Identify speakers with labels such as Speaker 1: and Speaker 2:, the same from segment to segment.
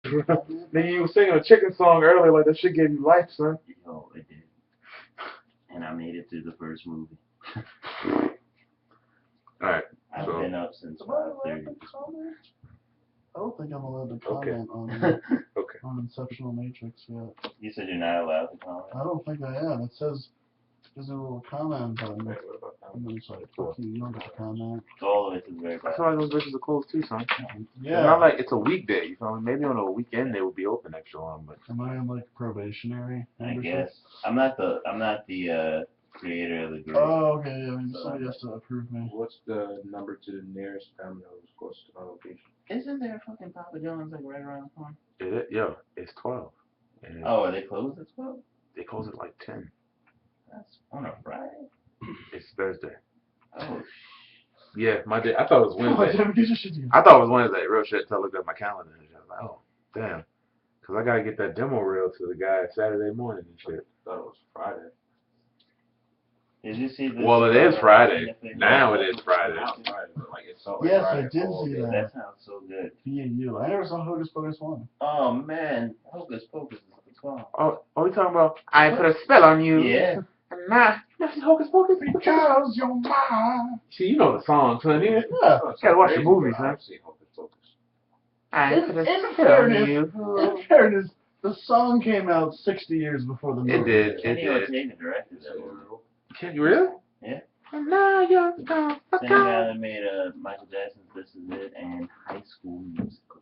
Speaker 1: Nigga, you was singing a chicken song earlier, like that shit gave you life, son.
Speaker 2: Yo, it did. And I made it through the first movie.
Speaker 1: Alright,
Speaker 2: I've
Speaker 1: so.
Speaker 2: been up since
Speaker 3: Am I allowed
Speaker 2: 5:30.
Speaker 3: to comment? I don't think I'm allowed to
Speaker 1: Okay.
Speaker 3: comment
Speaker 1: Okay.
Speaker 3: on Inceptional Matrix yet.
Speaker 2: You said you're not allowed to comment?
Speaker 3: I don't think I am. It says there's a little comment button.
Speaker 1: Wait, what about that?
Speaker 3: And then it's like, fuck you, you don't get to comment.
Speaker 2: It's all the way to the very
Speaker 1: I
Speaker 2: back.
Speaker 1: feel like those bitches are closed too, son.
Speaker 3: Yeah.
Speaker 1: It's not like it's a weekday, you feel me? Maybe on a weekend they would be open extra long, but.
Speaker 3: Am I on like probationary?
Speaker 2: I
Speaker 3: membership?
Speaker 2: guess. I'm not the creator of the group.
Speaker 3: Oh, okay. I mean, somebody has to approve me.
Speaker 4: What's the number to the nearest Domino's close to my location?
Speaker 2: Isn't there a fucking Papa John's like right around the corner?
Speaker 1: Yo, it's 12. And
Speaker 2: Oh, are they closed at 12?
Speaker 1: they close at like 10.
Speaker 2: That's on a Friday.
Speaker 1: It's Thursday.
Speaker 2: Oh,
Speaker 1: Yeah, my day. I thought it was Wednesday.
Speaker 3: Get your shit together.
Speaker 1: I thought it was Wednesday. Real shit until I looked at my calendar and I was like, oh, damn. Because I got to get that demo reel to the guy Saturday morning and shit.
Speaker 4: I thought it was Friday.
Speaker 2: did you see the?
Speaker 1: Well, it is Friday. Now it is Friday.
Speaker 4: Not Friday, but like it's felt like
Speaker 3: Yes,
Speaker 4: Friday
Speaker 3: I did
Speaker 4: all
Speaker 3: see
Speaker 4: day.
Speaker 3: that.
Speaker 2: That sounds so good.
Speaker 3: Via you. I never saw Hocus Pocus 1.
Speaker 2: Oh man, Hocus Pocus is the 12.
Speaker 1: Oh, are we talking about I put a spell on you?
Speaker 2: Yeah.
Speaker 1: And now, that's Hocus Pocus.
Speaker 3: Because you're mine.
Speaker 1: See, you know the song, son. Yeah.
Speaker 3: Yeah.
Speaker 1: Gotta watch the movies,
Speaker 4: I've
Speaker 1: man.
Speaker 4: seen Hocus Pocus.
Speaker 1: I
Speaker 3: In
Speaker 1: put a spell on
Speaker 3: fairness,
Speaker 1: you.
Speaker 3: in fairness, the song came out 60 years before the movie.
Speaker 1: It did. It
Speaker 2: Kenny
Speaker 1: did.
Speaker 2: Ortega directed that movie.
Speaker 1: Can you really?
Speaker 2: Yeah.
Speaker 1: And now you're gone.
Speaker 2: Same guy that made Michael Jackson's This Is It and High School Musical.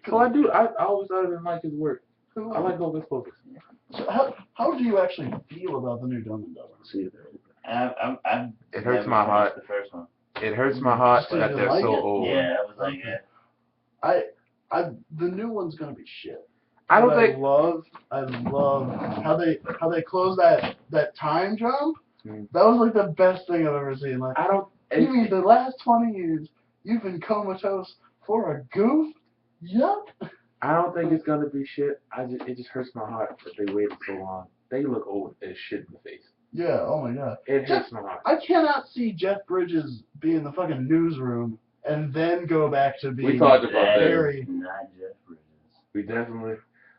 Speaker 1: So I always thought I didn't like his work. I like Hocus Pocus.
Speaker 3: So how do you actually feel about the new Dumb and Dumber?
Speaker 1: See,
Speaker 2: I've
Speaker 1: it hurts
Speaker 2: never
Speaker 1: my
Speaker 2: finished
Speaker 1: heart.
Speaker 2: The first one.
Speaker 1: It hurts my heart
Speaker 3: Still
Speaker 1: that
Speaker 3: didn't
Speaker 1: they're
Speaker 3: like
Speaker 1: so
Speaker 3: it?
Speaker 1: old.
Speaker 2: Yeah, I was like, yeah.
Speaker 3: The new one's gonna be shit.
Speaker 1: I don't
Speaker 3: But
Speaker 1: think.
Speaker 3: I love how they close that time jump.
Speaker 1: Mm.
Speaker 3: That was like the best thing I've ever seen. Like,
Speaker 1: I don't.
Speaker 3: you mean the last 20 years you've been comatose for a goof? Yup.
Speaker 1: I don't think it's gonna be shit. It just hurts my heart that they waited so long. They look old as shit in the face.
Speaker 3: Yeah. Oh my god.
Speaker 1: It hurts my heart.
Speaker 3: I cannot see Jeff Bridges be in the fucking newsroom and then go back to being
Speaker 1: We talked about
Speaker 2: That
Speaker 1: that.
Speaker 3: very.
Speaker 2: is not Jeff Bridges.
Speaker 1: We definitely.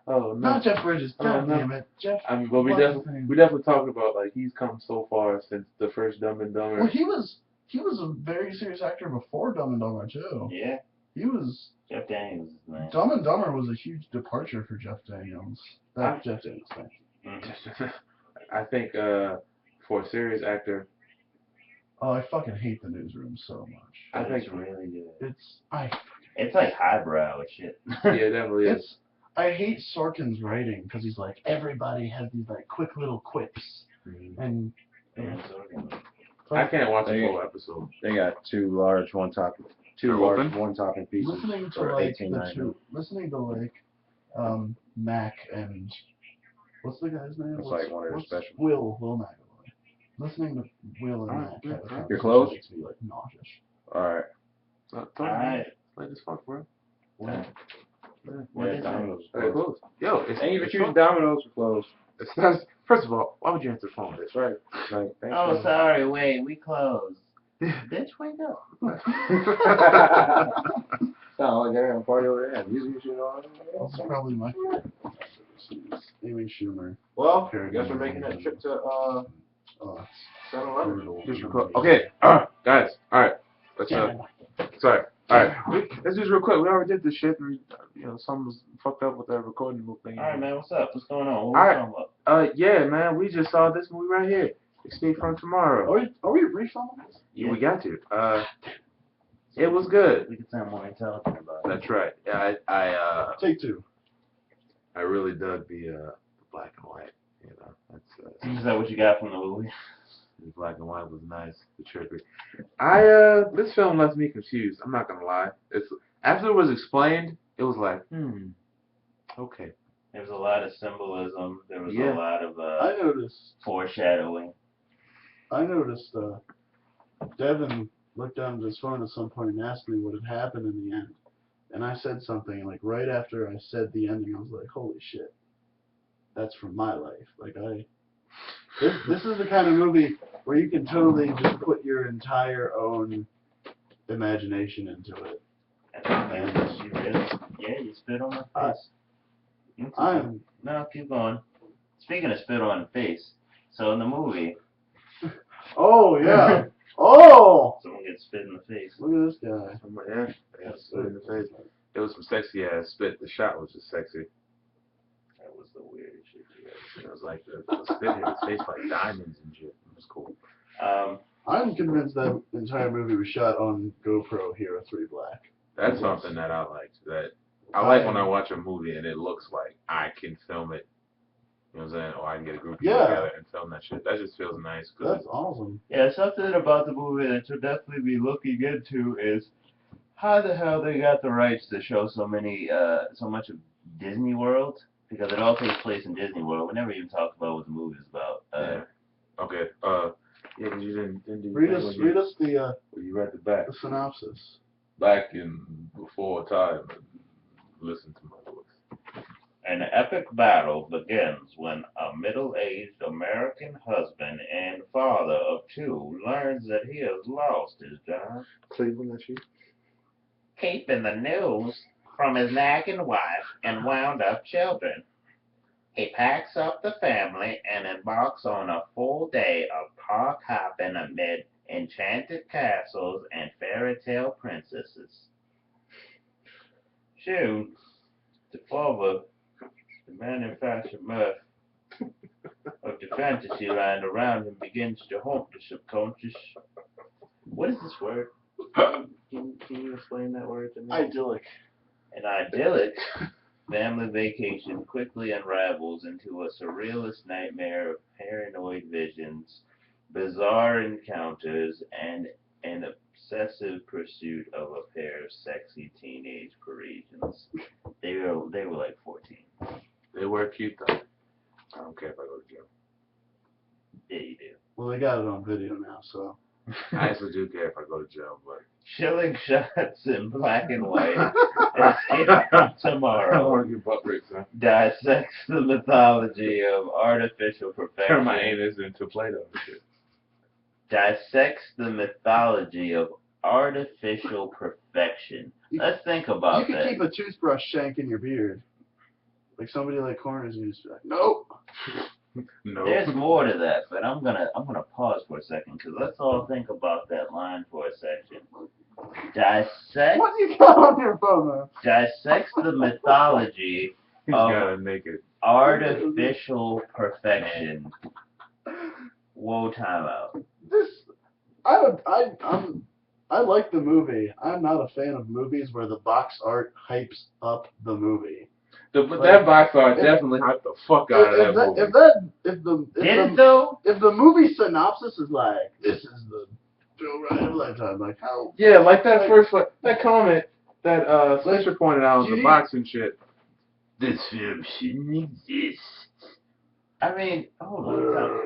Speaker 1: Oh no.
Speaker 3: Not Jeff Bridges.
Speaker 1: Oh,
Speaker 3: God
Speaker 1: no.
Speaker 3: damn it, Jeff.
Speaker 1: I mean, but we
Speaker 3: what's his
Speaker 1: definitely
Speaker 3: name?
Speaker 1: talked about like he's come so far since the first Dumb and Dumber.
Speaker 3: Well, he was a very serious actor before Dumb and Dumber too.
Speaker 2: Yeah,
Speaker 3: He was.
Speaker 2: Jeff Daniels is man.
Speaker 3: Dumb and Dumber was a huge departure for Jeff Daniels. That's Jeff Daniels. Thank you.
Speaker 2: Mhm.
Speaker 1: I think for a serious actor,
Speaker 3: Oh, I fucking hate the newsroom so much.
Speaker 1: I think
Speaker 2: It's really good. It's like highbrow and shit.
Speaker 1: yeah, it definitely is.
Speaker 3: I hate Sorkin's writing because he's like everybody has these like quick little quips and.
Speaker 2: Yeah, so,
Speaker 1: I can't watch a
Speaker 4: They-
Speaker 1: full episode.
Speaker 4: They got two
Speaker 1: They're
Speaker 4: large
Speaker 1: open?
Speaker 4: one-topping pieces
Speaker 3: Listening to
Speaker 4: for
Speaker 3: like
Speaker 4: $18.99.
Speaker 3: listening to like Mac and what's the guy's name?
Speaker 4: It's like one of their
Speaker 3: What's
Speaker 4: specials.
Speaker 3: Will McAvoy. Listening to Will and
Speaker 1: Alright,
Speaker 3: Mac have a
Speaker 1: alright.
Speaker 4: You're
Speaker 3: conversation
Speaker 4: close?
Speaker 3: makes me like nauseous.
Speaker 4: All right.
Speaker 2: Alright.
Speaker 1: Late as fuck, bro.
Speaker 2: What
Speaker 4: Yeah,
Speaker 2: is it?
Speaker 4: Domino's is
Speaker 1: Hey,
Speaker 4: closed.
Speaker 1: close. Yo, it's.
Speaker 4: Ain't even
Speaker 1: it's
Speaker 4: choosing
Speaker 1: fun.
Speaker 4: Domino's for closed.
Speaker 1: First of all, why would you answer the phone?
Speaker 4: That's right. Like, thanks
Speaker 2: Oh,
Speaker 4: for-
Speaker 2: sorry, wait, we closed. Bitch, wake up.
Speaker 4: Sound like they're having a party over there. Music and shit on.
Speaker 3: This is probably my favorite. Amy Schumer.
Speaker 4: Well, I guess we're making that trip to
Speaker 3: Oh, it's
Speaker 4: 7-Eleven.
Speaker 3: brutal.
Speaker 1: Just record. Okay, guys. All right. Let's sorry. All right. Let's do this real quick. We already did this shit, and something was fucked up with that recording little thing.
Speaker 2: Alright, man, what's up? What's going on? What
Speaker 1: Alright.
Speaker 2: we talking about?
Speaker 1: Yeah, man. We just saw this movie right here. Escape from Tomorrow.
Speaker 3: Are we refilming this?
Speaker 1: Yeah, we got to. It was good.
Speaker 2: We could sound more intelligent about it.
Speaker 1: That's right. Yeah, I
Speaker 3: Take two.
Speaker 1: really dug the black and white. That's
Speaker 2: Is that what you got from the movie?
Speaker 1: the black and white was nice. The trickery. This film left me confused. I'm not gonna lie. It's after it was explained, it was like, okay.
Speaker 2: There was a lot of symbolism. There was
Speaker 1: Yeah.
Speaker 2: a lot of
Speaker 3: I noticed.
Speaker 2: foreshadowing.
Speaker 3: Devin looked down at his phone at some point and asked me what had happened in the end. And I said something, and like right after I said the ending, I was like, holy shit. That's from my life. Like this is the kind of movie where you can totally just put your entire own imagination into it.
Speaker 2: And You really? Yeah, you spit on my face. No, keep going. Speaking of spit on the face, so in the movie,
Speaker 3: Oh yeah. Oh.
Speaker 2: someone gets spit in the face.
Speaker 3: Look at this guy.
Speaker 1: Yeah, spit in the face. It was some sexy ass spit. The shot was just sexy.
Speaker 2: That was the weirdest shit you ever seen.
Speaker 1: It was like the spit hit his face like diamonds and shit. It was cool.
Speaker 3: I'm convinced that entire movie was shot on GoPro Hero 3 Black.
Speaker 1: That's something that I liked. That I like when I watch a movie and it looks like I can film it. You know what I'm saying? Or I can get a group of people together and film that shit. That just feels nice.
Speaker 3: That's awesome.
Speaker 2: Yeah, something about the movie that you'll definitely be looking into is how the hell they got the rights to show so much of Disney World, because it all takes place in Disney World. We never even talked about what the movie is about.
Speaker 1: Yeah. Okay. Yeah, 'cause you didn't
Speaker 3: Read us the
Speaker 1: you read the back.
Speaker 3: the synopsis.
Speaker 1: Back in before time, listen to my voice.
Speaker 2: An epic battle begins when a middle-aged American husband and father of two learns that he has lost his job
Speaker 1: Cleveland, that's you.
Speaker 2: keeping the news from his nagging wife and wound-up children. He packs up the family and embarks on a full day of park hopping amid enchanted castles and fairy tale princesses. Soon, the father, the manufactured mirth of the fantasy land around him begins to haunt the subconscious. What is this word? Can you explain that word to me?
Speaker 3: Idyllic.
Speaker 2: An idyllic family vacation quickly unravels into a surrealist nightmare of paranoid visions, bizarre encounters, and an obsessive pursuit of a pair of sexy teenage Parisians. They were like 14.
Speaker 1: They were cute though. I don't care if I go to jail.
Speaker 2: Yeah, you do.
Speaker 3: Well, they got it on video now, so.
Speaker 1: I actually do care if I go to jail, but
Speaker 2: Chilling shots in black and white. Escape from
Speaker 1: I
Speaker 2: Tomorrow
Speaker 1: want to get butt ripped, son.
Speaker 2: dissects the mythology of artificial
Speaker 1: Turn
Speaker 2: perfection.
Speaker 1: my anus into Play-Doh and shit.
Speaker 2: Dissects the mythology of artificial perfection. Let's think about
Speaker 3: You could
Speaker 2: that.
Speaker 3: keep a toothbrush shank in your beard. Like somebody like Corners used to be like, nope.
Speaker 1: No.
Speaker 2: There's more to that, but I'm gonna pause for a second because let's all think about that line for a second. Dissect.
Speaker 3: What you got on your phone, man?
Speaker 2: Dissects the mythology
Speaker 1: He's got a naked.
Speaker 2: artificial perfection. Whoa, time out.
Speaker 3: I like the movie. I'm not a fan of movies where the box art hypes up the movie.
Speaker 1: But that box art definitely hyped the fuck out of that movie.
Speaker 3: If the movie synopsis is like, this is the Bill Ride of a Lifetime, like how?
Speaker 1: Yeah, like that first that comment that Slasher pointed out in the box and shit. This film shouldn't exist.
Speaker 2: I mean, hold on.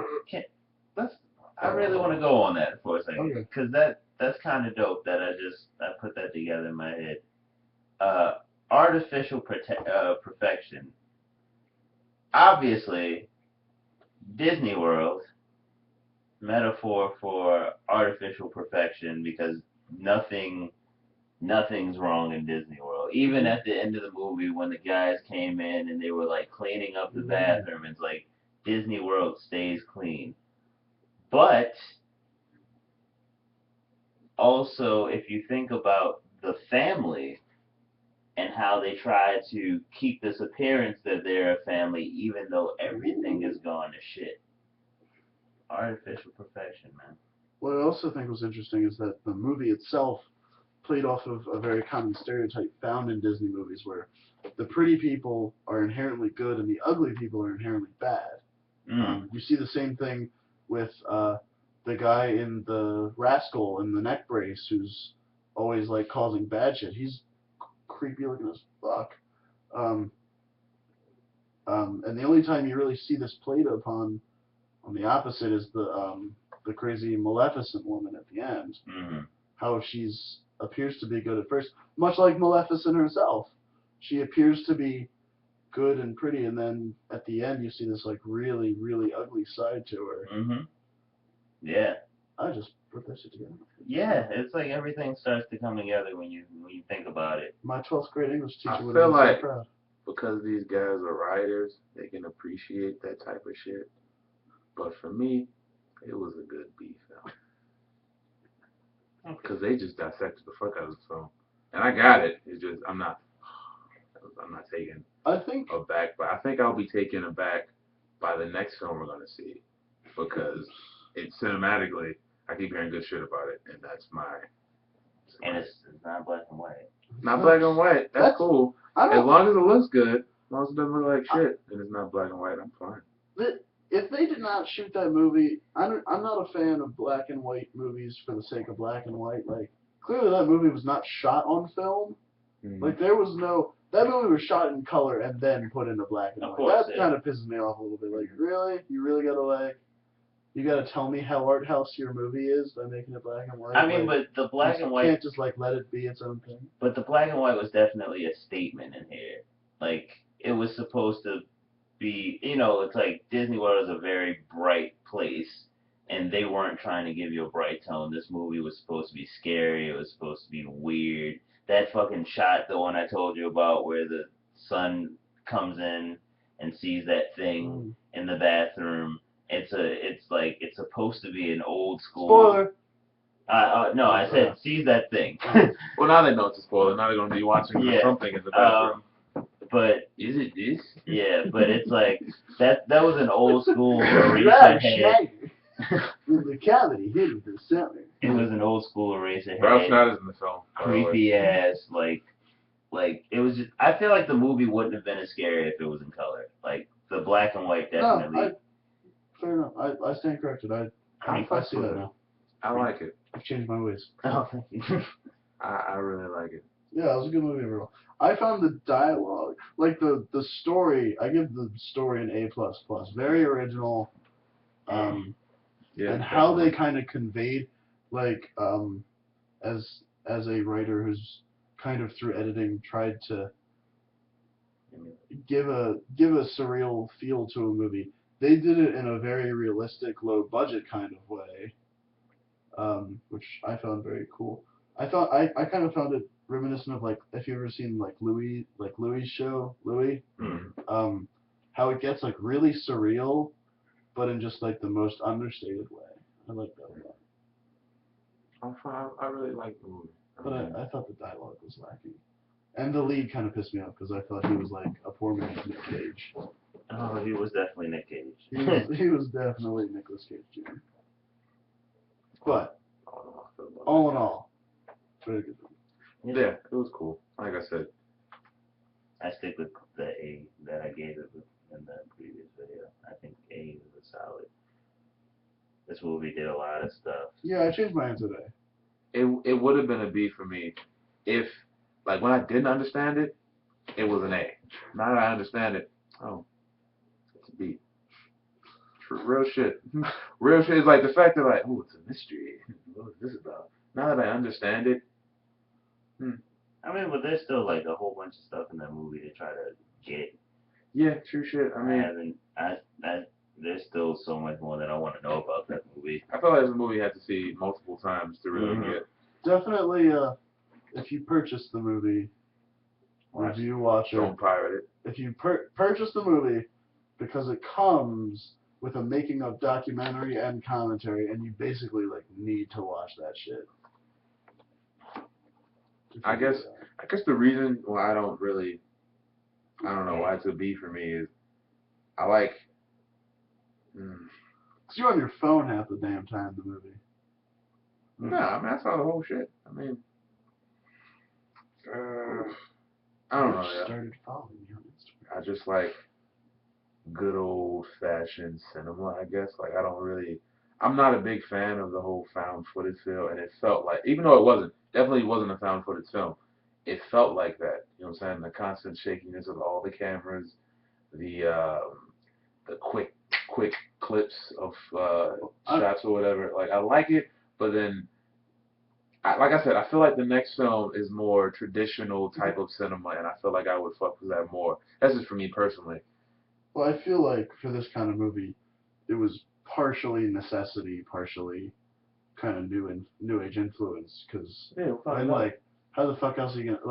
Speaker 2: I really want to go on that for a second because that's kind of dope that I put that together in my head. Artificial perfection. Obviously, Disney World, metaphor for artificial perfection because nothing's wrong in Disney World. Even at the end of the movie when the guys came in and they were like cleaning up the bathroom, it's like Disney World stays clean. But also, if you think about the family and how they try to keep this appearance that they're a family, even though everything has gone to shit. Artificial perfection, man.
Speaker 3: What I also think was interesting is that the movie itself played off of a very common stereotype found in Disney movies where the pretty people are inherently good and the ugly people are inherently bad. You see the same thing with the guy in the Rascal in the neck brace who's always like causing bad shit. He's creepy looking as fuck. And the only time you really see this played upon on the opposite is the crazy Maleficent woman at the end. How she's appears to be good at first, much like Maleficent herself. She appears to be good and pretty, and then at the end you see this like really, really ugly side to her.
Speaker 2: Yeah.
Speaker 3: I just put that shit together.
Speaker 2: Yeah, it's like everything starts to come together when you think about it.
Speaker 3: My 12th grade English teacher
Speaker 1: I
Speaker 3: would
Speaker 1: feel
Speaker 3: have been
Speaker 1: like
Speaker 3: so proud.
Speaker 1: because these guys are writers, they can appreciate that type of shit. But for me, it was a good B film. Because they just dissected the fuck out of the film. And I got it. It's just, I'm not taken
Speaker 3: I think
Speaker 1: aback. But I think I'll be taken aback by the next film we're going to see. Because cinematically, I keep hearing good shit about it. And that's
Speaker 2: And it's not black and white.
Speaker 1: not black and white. That's cool.
Speaker 3: I
Speaker 1: As
Speaker 3: don't.
Speaker 1: long as it looks good, as long as it doesn't look like shit, and it's not black and white, I'm fine.
Speaker 3: If they did not shoot that movie, I'm not a fan of black and white movies for the sake of black and white. Like, clearly that movie was not shot on film.
Speaker 1: Mm-hmm.
Speaker 3: Like, there was no. That movie was shot in color and then put into black and
Speaker 2: Of
Speaker 3: white.
Speaker 2: course,
Speaker 3: That
Speaker 2: yeah.
Speaker 3: kind of pisses me off a little bit. Like, really? You really gotta, like. You gotta tell me how art house your movie is by making it black and white?
Speaker 2: I mean,
Speaker 3: like,
Speaker 2: but the black and white.
Speaker 3: You can't just, like, let it be its own thing.
Speaker 2: But the black and white was definitely a statement in here. Like, it was supposed to be, it's like Disney World is a very bright place, and they weren't trying to give you a bright tone. This movie was supposed to be scary. It was supposed to be weird. That fucking shot, the one I told you about, where the son comes in and sees that thing in the bathroom. It's supposed to be an old school.
Speaker 3: Spoiler.
Speaker 2: No, I said sees that thing.
Speaker 1: Well, now they know it's a spoiler. Now they're gonna be watching something in the bathroom.
Speaker 2: But
Speaker 1: is it this?
Speaker 2: Yeah, but it's like that was an old school Eraserhead.
Speaker 3: With the cavity hidden in the center.
Speaker 2: It was an old school Eraserhead.
Speaker 1: Ralph Schneider's in the film.
Speaker 2: Creepy ass, like it was just. I feel like the movie wouldn't have been as scary if it was in color. Like the black and white definitely.
Speaker 3: No, fair enough. I stand corrected. I see that now.
Speaker 1: I like it.
Speaker 3: I've changed my ways.
Speaker 2: Oh, thank you.
Speaker 1: I really like it.
Speaker 3: Yeah, it was a good movie overall. I found the dialogue, like the story. I give the story an A++. Very original.
Speaker 1: Yeah,
Speaker 3: and how they kind of conveyed, like, as a writer who's kind of through editing tried to give a surreal feel to a movie. They did it in a very realistic, low budget kind of way, which I found very cool. I kind of found it reminiscent of, like, if you've ever seen Louis' show, Louis, how it gets like really surreal, but in just like the most understated way. I like that a lot.
Speaker 1: I really like the movie.
Speaker 3: But I thought the dialogue was lacking. And the lead kind of pissed me off because I thought he was like a poor man's Nick Cage.
Speaker 2: Oh, he was definitely Nick Cage.
Speaker 3: He was definitely Nicolas Cage Jr. But all in all, very good film.
Speaker 1: Yeah, it was cool. Like I said,
Speaker 2: I stick with the A that I gave it in the previous video. I think A is a solid. This movie did a lot of stuff.
Speaker 3: Yeah, I changed my answer today.
Speaker 1: It would have been a B for me if, like, when I didn't understand it, it was an A. Now that I understand it, it's a B. Real shit. Real shit is like the fact that, like, oh, it's a mystery. What is this about? Now that I understand it,
Speaker 2: I mean, but there's still like a whole bunch of stuff in that movie to try to get.
Speaker 1: Yeah, true shit. I mean,
Speaker 2: there's still so much more that I want to know about that movie.
Speaker 1: I feel like this movie had to see multiple times to really get.
Speaker 3: Definitely, if you purchase the movie, watch it.
Speaker 1: Don't pirate it.
Speaker 3: If you purchase the movie, because it comes with a making of documentary and commentary, and you basically like need to watch that shit.
Speaker 1: I guess the reason why I don't know why it's a B for me is I like.
Speaker 3: Cause you're on your phone half the damn time. The movie.
Speaker 1: No, I mean I saw the whole shit. I mean, I don't know.
Speaker 3: Started following me on Instagram.
Speaker 1: I just like good old fashioned cinema. I guess like I'm not a big fan of the whole found footage feel, and it felt like, even though it definitely wasn't a found footage film, it felt like that. You know what I'm saying? The constant shakiness of all the cameras, the quick clips of shots or whatever. Like, I like it, but then, like I said, I feel like the next film is more traditional type of cinema, and I feel like I would fuck with that more. That's just for me personally.
Speaker 3: Well, I feel like for this kind of movie, it was partially necessity, partially kind of new age influence. Because
Speaker 1: Yeah,
Speaker 3: I'm like, how the fuck else are you gonna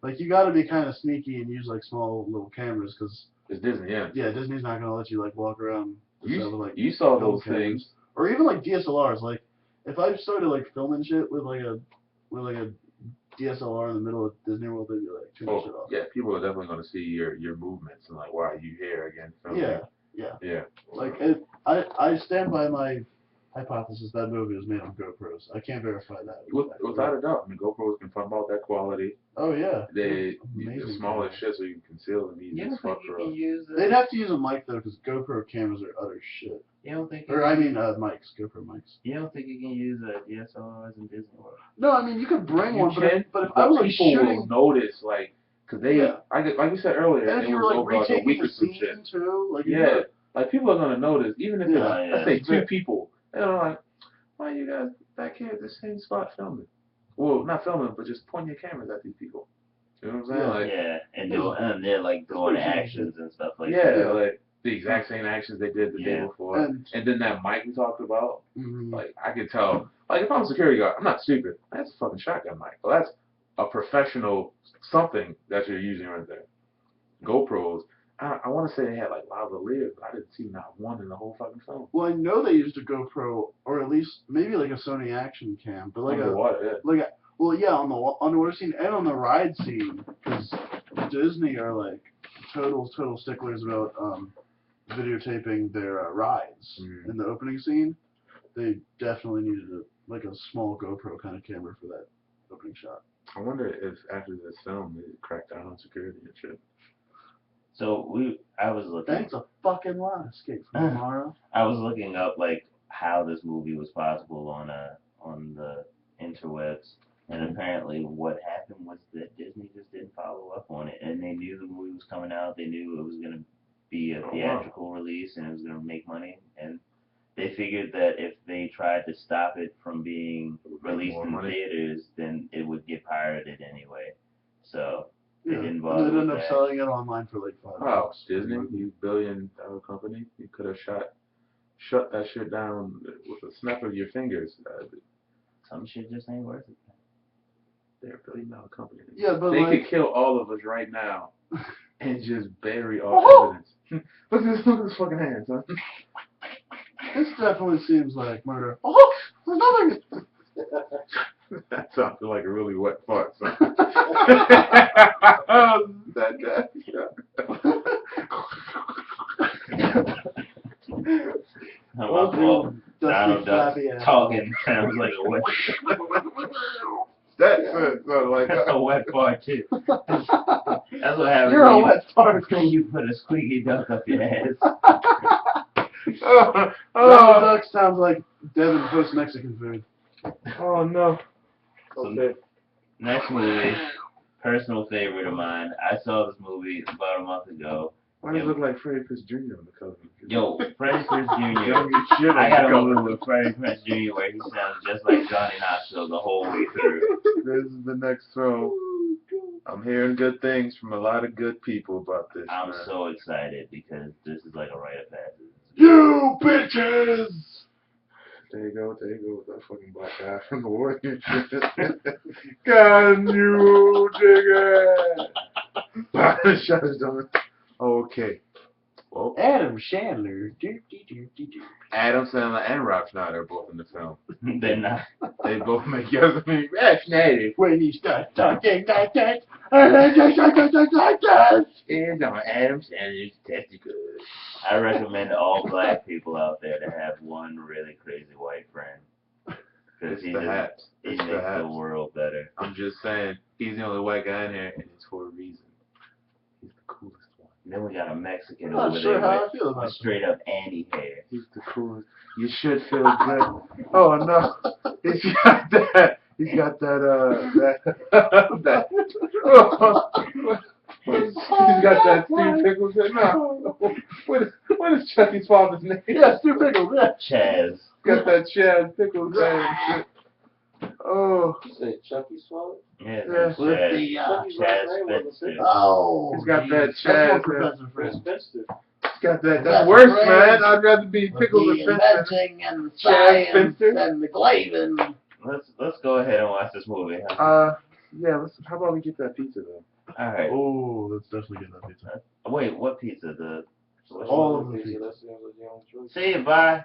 Speaker 3: like you got to be kind of sneaky and use like small little cameras because
Speaker 1: it's Disney, yeah.
Speaker 3: yeah, Disney's not gonna let you like walk around the set with like
Speaker 1: You saw
Speaker 3: film
Speaker 1: those
Speaker 3: cameras.
Speaker 1: things.
Speaker 3: Or even like DSLRs. Like if I started like filming shit with like a DSLR in the middle of Disney World, they'd be like, turn that shit off.
Speaker 1: Yeah, people are definitely going to see your movements and like, why are you here again filming?
Speaker 3: Yeah. Like I stand by my hypothesis that movie was made on GoPros. I can't verify that.
Speaker 1: Without a doubt. I mean, GoPros can pump out that quality.
Speaker 3: Oh yeah.
Speaker 1: They're
Speaker 3: Amazing
Speaker 1: small as
Speaker 3: camera.
Speaker 1: shit, so you can conceal them easy as fuck for us.
Speaker 3: They'd have to use a mic though, because GoPro cameras are utter shit.
Speaker 2: You don't think?
Speaker 3: Or I mean, mics, GoPro mics.
Speaker 2: You don't think you can use DSLRs in Disney World?
Speaker 3: No, I mean you could bring
Speaker 1: You
Speaker 3: one,
Speaker 1: can,
Speaker 3: but if I was like
Speaker 1: people
Speaker 3: shooting,
Speaker 1: will notice, like, cause they, like we said earlier,
Speaker 3: and if
Speaker 1: it
Speaker 3: you were
Speaker 1: was
Speaker 3: like
Speaker 1: over like a
Speaker 3: retaking
Speaker 1: week
Speaker 3: the
Speaker 1: or some
Speaker 3: scene
Speaker 1: shit.
Speaker 3: too, like
Speaker 1: Yeah, like people are gonna notice, even if it's let's say
Speaker 3: Yeah.
Speaker 1: 2 people, they're like, why you guys back here at the same spot filming? Well, not filming, but just pointing your cameras at these people. You know what I'm saying? Like,
Speaker 2: and they're like doing actions and stuff like
Speaker 1: yeah,
Speaker 2: that.
Speaker 1: like the exact same actions they did the day before. And then that mic we talked about, like I could tell, like if I'm a security guard, I'm not stupid. That's a fucking shotgun mic. Well, that's a professional something that you're using right there. GoPros, I want to say they had like lavaliers, but I didn't see not one in the whole fucking film.
Speaker 3: Well, I know they used a GoPro, or at least maybe like a Sony Action Cam, but like
Speaker 1: underwater,
Speaker 3: on the underwater scene and on the ride scene, because Disney are like total sticklers about videotaping their rides in the opening scene. They definitely needed a small GoPro kind of camera for that opening shot.
Speaker 1: I wonder if after this film they cracked down on security and shit.
Speaker 2: So I was looking.
Speaker 3: Thanks a fucking lot, Escape from Tomorrow.
Speaker 2: I was looking up like how this movie was possible on the interwebs, and apparently what happened was that Disney just didn't follow up on it, and they knew the movie was coming out. They knew it was gonna be a theatrical release and it was gonna make money, and they figured that if they tried to stop it from being released in theaters, then it would get pirated anyway. So. They didn't bother.
Speaker 3: And they ended up selling it online for like $5.
Speaker 1: Wow, Disney, you billion-dollar company, you could have shut that shit down with a snap of your fingers.
Speaker 2: Some shit just ain't worth it.
Speaker 1: They're a billion-dollar company.
Speaker 3: Yeah, but
Speaker 1: they
Speaker 3: like,
Speaker 1: could kill all of us right now and just bury all evidence. Look at this fucking hands, huh?
Speaker 3: This definitely seems like murder. Oh, there's nothing.
Speaker 1: That sounded like a really wet fart, son.
Speaker 2: Donald Duck talking sounds like a wet.
Speaker 1: That's like
Speaker 2: a wet fart too. That's what happens.
Speaker 3: You're a wet fart
Speaker 2: when you put a squeaky duck up your ass.
Speaker 3: Donald Duck sounds like Devin post Mexican food.
Speaker 1: Oh no.
Speaker 2: Okay. Next movie, personal favorite of mine. I saw this movie about a month ago.
Speaker 1: Why does it look like Freddie Prinze Jr. on the cover?
Speaker 2: Yo, Freddie Prinze Jr. I got a movie with Freddie Prinze Jr. where he sounds just like Johnny Knoxville the whole way through.
Speaker 1: This is the next film. I'm hearing good things from a lot of good people about this.
Speaker 2: I'm so excited because this is like a rite of passage.
Speaker 3: You bitches!
Speaker 1: There you go with that fucking black guy from the Warriors. Can you dig it? Shut his door. Okay. Well,
Speaker 3: Adam Sandler.
Speaker 1: Adam Sandler and Rob Schneider are both in the film.
Speaker 2: They're not.
Speaker 1: They both make Rob Schneider.
Speaker 3: When he starts talking like that,
Speaker 1: It's on Adam Sandler's testicles.
Speaker 2: I recommend all black people out there to have one really crazy white friend. Because he makes the world better.
Speaker 1: I'm just saying, he's the only white guy in here, and it's for a reason. He's the coolest one.
Speaker 2: And then we got a Mexican
Speaker 3: I'm not
Speaker 2: over
Speaker 3: sure
Speaker 2: there
Speaker 3: how I feel about
Speaker 2: with straight up Andy hair.
Speaker 1: He's the coolest. You should feel good. Oh no, he's got that. He's got that. He's got that Steve Pickles. No, what is Chucky's father's name?
Speaker 3: Yeah, Steve Pickles. Yeah.
Speaker 2: Chaz.
Speaker 1: Got that Chaz Pickles name. Oh.
Speaker 4: You say Chucky's father?
Speaker 2: Yeah,
Speaker 3: Yeah.
Speaker 2: Chaz. Chaz Spencer.
Speaker 3: Oh.
Speaker 1: He's got that
Speaker 3: That's more
Speaker 1: Chaz.
Speaker 3: Professor Fred.
Speaker 4: Spencer.
Speaker 1: got that. That's
Speaker 3: That's
Speaker 1: worse,
Speaker 3: great.
Speaker 1: man. I'd rather be
Speaker 3: With
Speaker 1: Pickles
Speaker 3: the
Speaker 1: and Spencer.
Speaker 3: inventing and the
Speaker 1: Chad
Speaker 3: science
Speaker 1: Spencer?
Speaker 3: and the glazing.
Speaker 2: Let's go ahead and watch this movie. Huh?
Speaker 1: Yeah. How about we get that pizza then?
Speaker 2: All right.
Speaker 3: Oh, let's definitely get that pizza.
Speaker 2: Wait, what pizza? The
Speaker 3: All of the
Speaker 4: pizza.
Speaker 3: pizza.
Speaker 4: That's the only choice.
Speaker 2: see you. Bye.